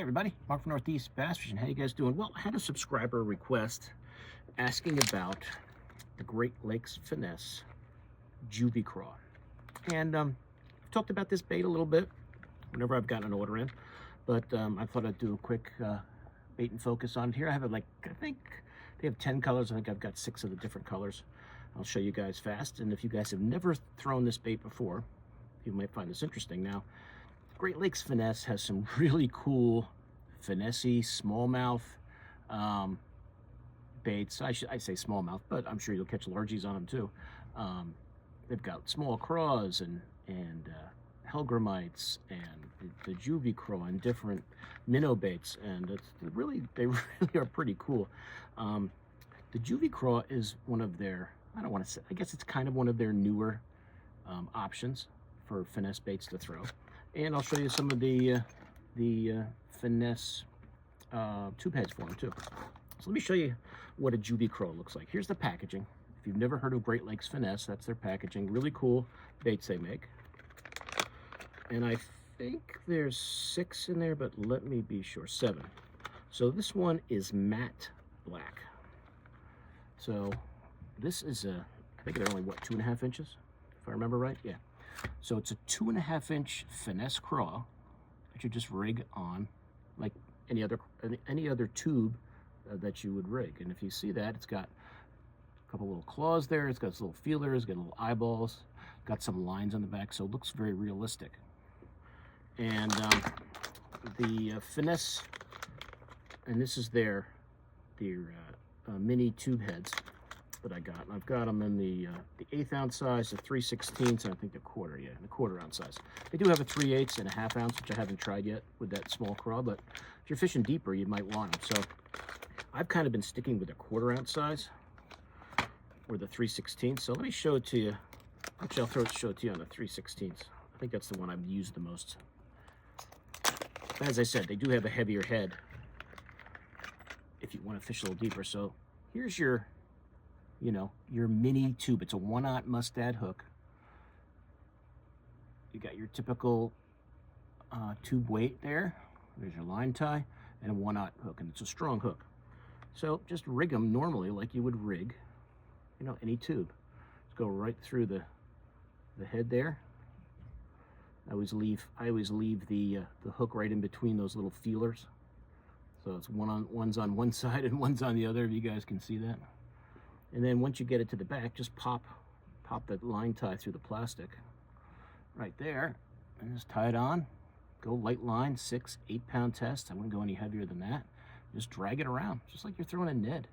everybody, Mark from Northeast Bass Fishing. How you guys doing? Well, I had a subscriber request asking about the Great Lakes Finesse Juvie Craw. And I've talked about this bait a little bit whenever I've gotten an order in, but I thought I'd do a quick bait and focus on it here. I have I think they have 10 colors. I think I've got 6 of the different colors. I'll show you guys fast. And if you guys have never thrown this bait before, you might find this interesting. Now, Great Lakes Finesse has some really cool finesse-y smallmouth baits. I say smallmouth, but I'm sure you'll catch largies on them too. They've got small craws and hellgrammites and the Juvie craw and different minnow baits, and they really are pretty cool. The Juvie craw is one of their, I don't want to say, I guess it's kind of one of their newer options for finesse baits to throw. And I'll show you some of the finesse tube heads for them too. So let me show you what a Juvie Craw looks like. Here's the packaging. If you've never heard of Great Lakes Finesse, that's their packaging. Really cool baits they make. And I think there's 6 in there, but let me be sure, 7. So this one is matte black. So this is I think they're only, what, 2.5 inches, if I remember right? Yeah. So it's a 2.5-inch finesse craw that you just rig on like any other tube that you would rig. And if you see that, it's got a couple little claws there. It's got its little feelers, got little eyeballs, got some lines on the back, so it looks very realistic. And the finesse, and this is their mini tube heads that I got, and I've got them in the 1/8 ounce size, the 3/16, and I think the quarter, yeah, the 1/4 ounce size. They do have a 3/8 and a 1/2 ounce, which I haven't tried yet with that small craw, but if you're fishing deeper, you might want them. So I've kind of been sticking with the 1/4 ounce size or the 3/16. So let me show it to you. Actually, I'll show it to you on the 3/16. I think that's the one I've used the most. But as I said, they do have a heavier head if you want to fish a little deeper. So here's your mini tube. It's a 1/0 mustad hook. You got your typical tube weight there. There's your line tie and a 1/0 hook, and it's a strong hook. So just rig them normally like you would rig, any tube. Just go right through the head there. I always leave the hook right in between those little feelers. So it's one's on one side and one's on the other, if you guys can see that. And then once you get it to the back, just pop that line tie through the plastic right there and just tie it on. Go light line, 6-8 pound test. I wouldn't go any heavier than that. Just drag it around, just like you're throwing a Ned.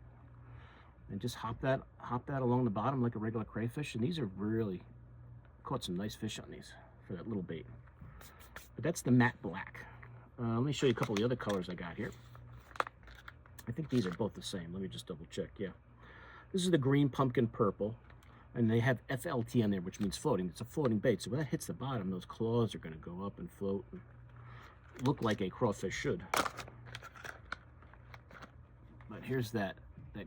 And just hop that along the bottom like a regular crayfish. And these are really, caught some nice fish on these for that little bait. But that's the matte black. Let me show you a couple of the other colors I got here. I think these are both the same. Let me just double check, yeah. This is the green pumpkin purple, and they have FLT on there, which means floating. It's a floating bait, so when that hits the bottom, those claws are going to go up and float and look like a crawfish should. But here's that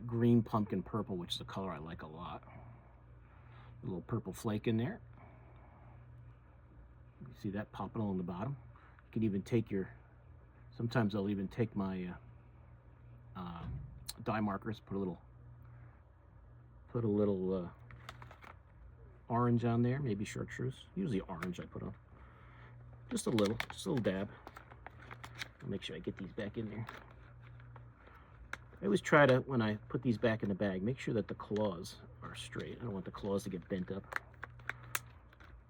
green pumpkin purple, which is a color I like a lot. A little purple flake in there. You see that popping along the bottom. You can even take sometimes I'll even take my dye markers, put a little orange on there, maybe chartreuse. Usually orange I put on. Just a little dab. I'll make sure I get these back in there. I always try to, when I put these back in the bag, make sure that the claws are straight. I don't want the claws to get bent up.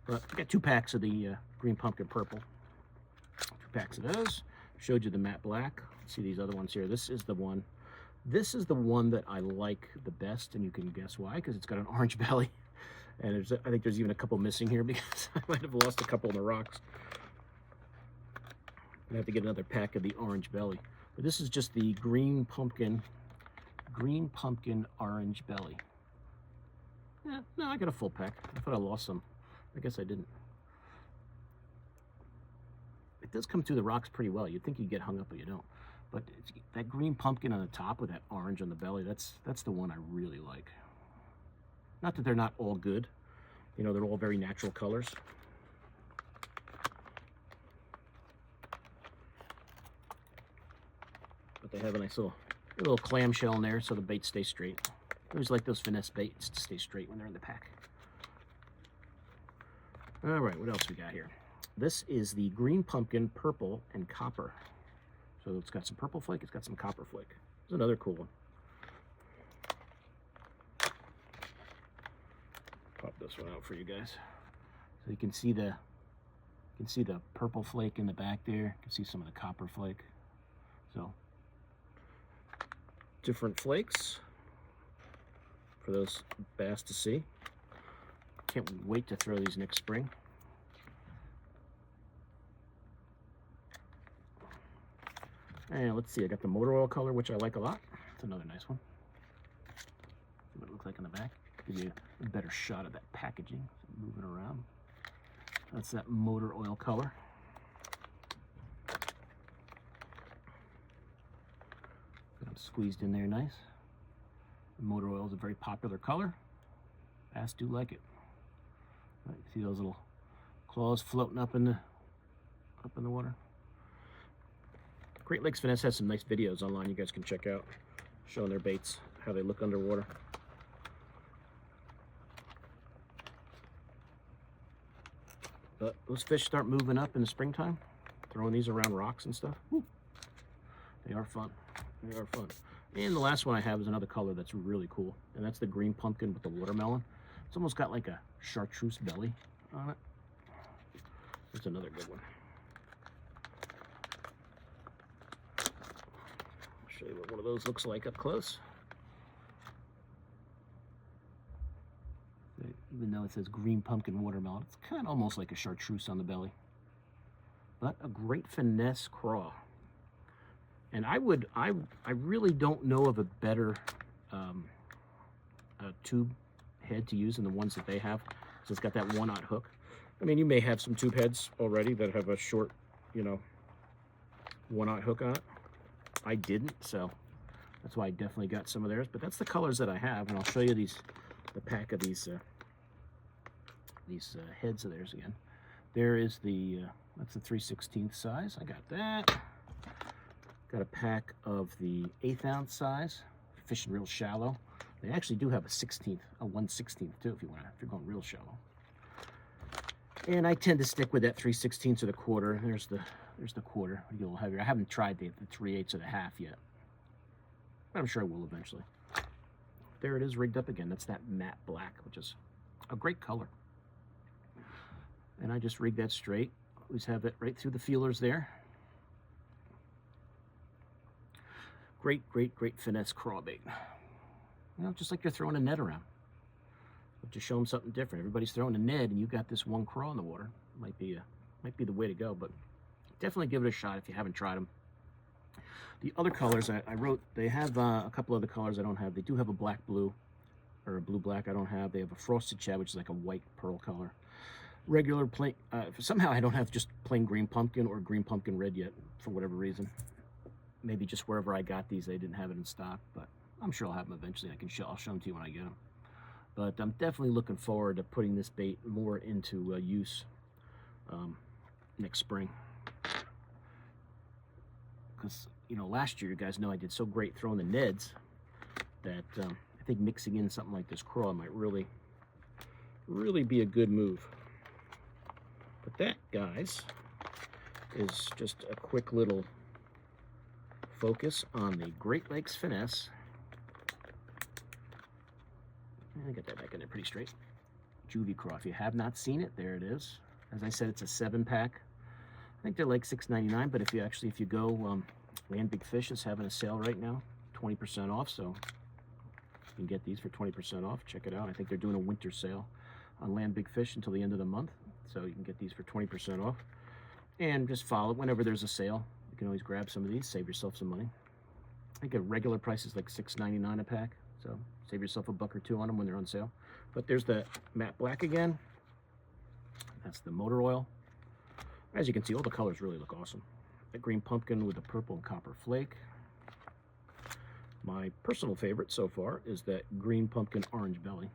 But I got 2 packs of the green pumpkin purple. 2 packs of those. Showed you the matte black. See these other ones here. This is the one. This is the one that I like the best, and you can guess why, because it's got an orange belly. And I think there's even a couple missing here because I might have lost a couple in the rocks. I have to get another pack of the orange belly. But this is just the green pumpkin orange belly. Yeah, no, I got a full pack. I thought I lost some. I guess I didn't. It does come through the rocks pretty well. You'd think you'd get hung up, but you don't. But that green pumpkin on the top with that orange on the belly, that's the one I really like. Not that they're not all good. They're all very natural colors. they have a nice little clamshell in there so the bait stays straight. I always like those finesse baits to stay straight when they're in the pack. All right, what else we got here? This is the green pumpkin, purple, and copper. So it's got some purple flake, it's got some copper flake. It's another cool one. Pop this one out for you guys. So you can see the purple flake in the back there. You can see some of the copper flake. So different flakes for those bass to see. Can't wait to throw these next spring. And let's see, I got the motor oil color, which I like a lot. It's another nice one. See what it looks like in the back. Give you a better shot of that packaging. Moving around. That's that motor oil color. Got them squeezed in there nice. The motor oil is a very popular color. Bass do like it. Right, see those little claws floating up in the water. Great Lakes Finesse has some nice videos online you guys can check out, showing their baits, how they look underwater. But those fish start moving up in the springtime, throwing these around rocks and stuff. Woo. They are fun. They are fun. And the last one I have is another color that's really cool, and that's the green pumpkin with the watermelon. It's almost got like a chartreuse belly on it. That's another good one. I'll show you what one of those looks like up close. Even though it says green pumpkin watermelon, it's kind of almost like a chartreuse on the belly. But a great finesse craw. And I really don't know of a better tube head to use than the ones that they have. So it's got that 1/0 hook. I mean, you may have some tube heads already that have a short, 1/0 hook on it. I didn't, so that's why I definitely got some of theirs. But that's the colors that I have, and I'll show you the pack of these heads of theirs again. There is that's the 3/16 size. I got that. Got a pack of the 1/8 ounce size, fishing real shallow. They actually do have a 1/16 too, if you're going real shallow. And I tend to stick with that 3/16 or the quarter. There's the quarter, a little heavier. I haven't tried the 3/8 or the half yet, but I'm sure I will eventually. There it is, rigged up again. That's that matte black, which is a great color. And I just rigged that straight. Always have it right through the feelers there. Great, great, great finesse craw bait. Just like you're throwing a net around. But to show them something different. Everybody's throwing a net, and you got this one craw in the water. Might be the way to go, but definitely give it a shot if you haven't tried them. The other colors I wrote, they have a couple other colors I don't have. They do have a black blue, or a blue black I don't have. They have a frosted shad, which is like a white pearl color. Regular plain, somehow I don't have just plain green pumpkin or green pumpkin red yet, for whatever reason. Maybe just wherever I got these, they didn't have it in stock, but I'm sure I'll have them eventually. I'll show them to you when I get them. But I'm definitely looking forward to putting this bait more into use next spring. Because, last year, you guys know I did so great throwing the Neds that I think mixing in something like this craw might really, really be a good move. But that, guys, is just a quick little focus on the Great Lakes Finesse. I got that back in there pretty straight. Juvie Craw. If you have not seen it, there it is. As I said, it's a 7-pack. I think they're like $6.99, but if you go, Land Big Fish is having a sale right now, 20% off, so you can get these for 20% off. Check it out. I think they're doing a winter sale on Land Big Fish until the end of the month, so you can get these for 20% off. And just follow it whenever there's a sale. You can always grab some of these, save yourself some money. I think a regular price is like $6.99 a pack, so save yourself $1 or $2 on them when they're on sale. But there's the matte black again. That's the motor oil. As you can see, all the colors really look awesome. The green pumpkin with the purple and copper flake. My personal favorite so far is that green pumpkin orange belly.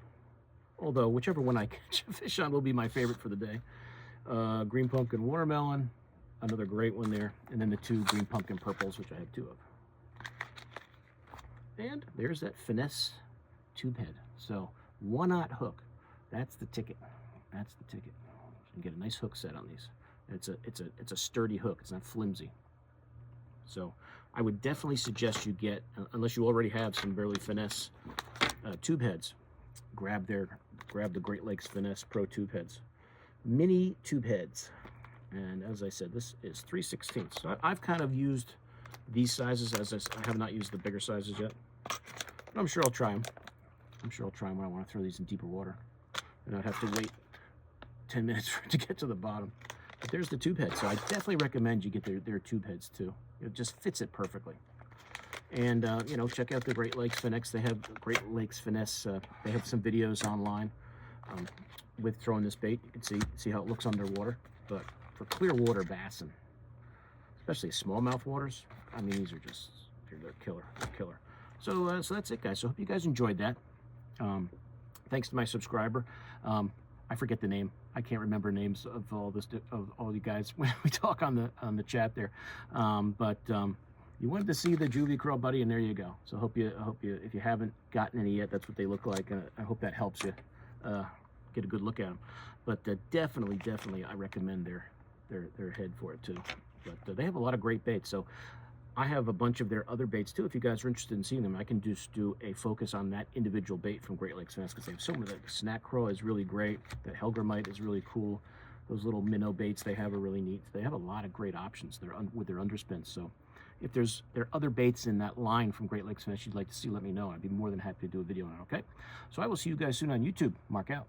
Although, whichever one I catch a fish on will be my favorite for the day. Green pumpkin watermelon, another great one there. And then the 2 green pumpkin purples, which I have 2 of. And there's that Finesse tube head. So 1/0 hook. That's the ticket. That's the ticket. So you get a nice hook set on these. It's a sturdy hook. It's not flimsy. So I would definitely suggest you get, unless you already have some Burley Finesse tube heads, grab the Great Lakes Finesse Pro tube heads, mini tube heads. And as I said, this is 3/16. So I've kind of used these sizes, as I have not used the bigger sizes yet. But I'm sure I'll try them. I'm sure I'll try them when I want to throw these in deeper water. And I'd have to wait 10 minutes for it to get to the bottom. But there's the tube head. So I definitely recommend you get their tube heads too. It just fits it perfectly. And, you know, check out the Great Lakes Finesse. They have Great Lakes Finesse. They have some videos online with throwing this bait. You can see how it looks underwater. But for clear water bassing, especially smallmouth waters, I mean, these are just, they're killer. They're killer. So, so that's it, guys. So I hope you guys enjoyed that. Thanks to my subscriber. I forget the name. I can't remember names of all you guys when we talk on the chat there. But you wanted to see the Juvie Craw buddy, and there you go. So I hope you, if you haven't gotten any yet, that's what they look like. I hope that helps you get a good look at them. But definitely, I recommend their head for it too. But they have a lot of great baits. So I have a bunch of their other baits too. If you guys are interested in seeing them, I can just do a focus on that individual bait from Great Lakes Finesse, because they have so many. The snack craw is really great. The Helgramite is really cool. Those little minnow baits they have are really neat. They have a lot of great options with their underspins. So if there are other baits in that line from Great Lakes Finesse you'd like to see, let me know. I'd be more than happy to do a video on it, okay? So I will see you guys soon on YouTube. Mark out.